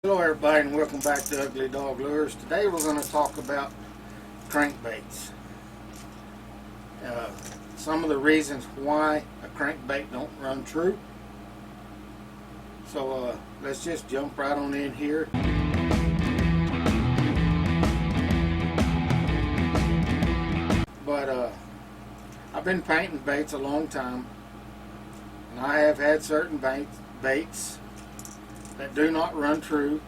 Hello everybody and welcome back to Ugly Dog Lures. Today we're going to talk about crankbaits. Some of the reasons why a crankbait don't run true. So let's just jump right on in here. But I've been painting baits a long time, and I have had certain baits that do not run true.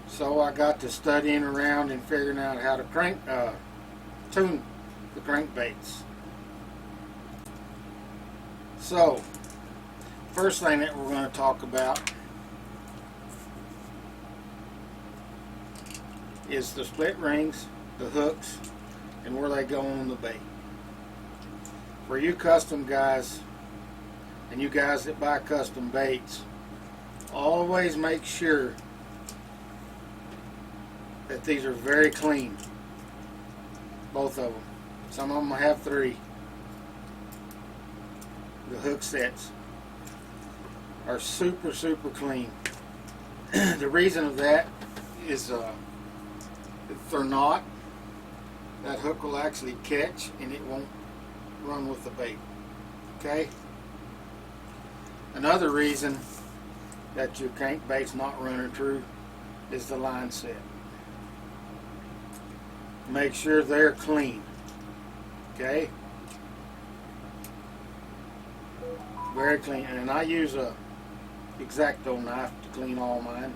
So I got to studying around and figuring out how to tune the crankbaits. So first thing that we're going to talk about is the split rings, the hooks, and where they go on the bait. For you custom guys and you guys that buy custom baits, always make sure that these are very clean. Both of them. Some of them have 3. The hook sets are super clean. The reason of that is if they're not, that hook will actually catch and it won't run with the bait. Okay? Another reason that your crankbait's not running true is the line set. Make sure they're clean. Okay? Very clean. And I use a X-Acto knife to clean all mine.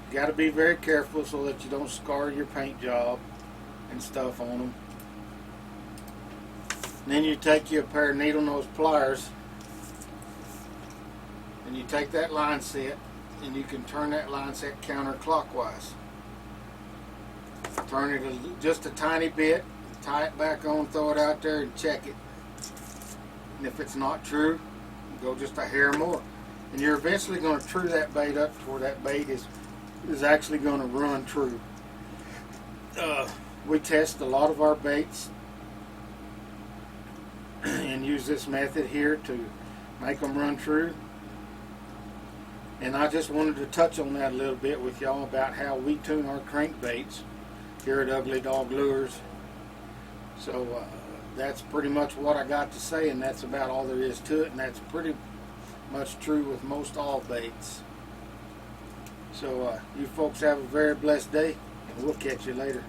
You got to be very careful so that you don't scar your paint job and stuff on them. And then you take you a pair of needle nose pliers and you take that line set and you can turn that line set counterclockwise. Turn it just a tiny bit, tie it back on, throw it out there and check it. And if it's not true, go just a hair more. And you're eventually going to true that bait up to where that bait is actually going to run true. We test a lot of our baits and use this method here to make them run true. And I just wanted to touch on that a little bit with y'all about how we tune our crankbaits here at Ugly Dog Lures. So that's pretty much what I got to say, and that's about all there is to it, and that's pretty much true with most all baits. So you folks have a very blessed day, and we'll catch you later.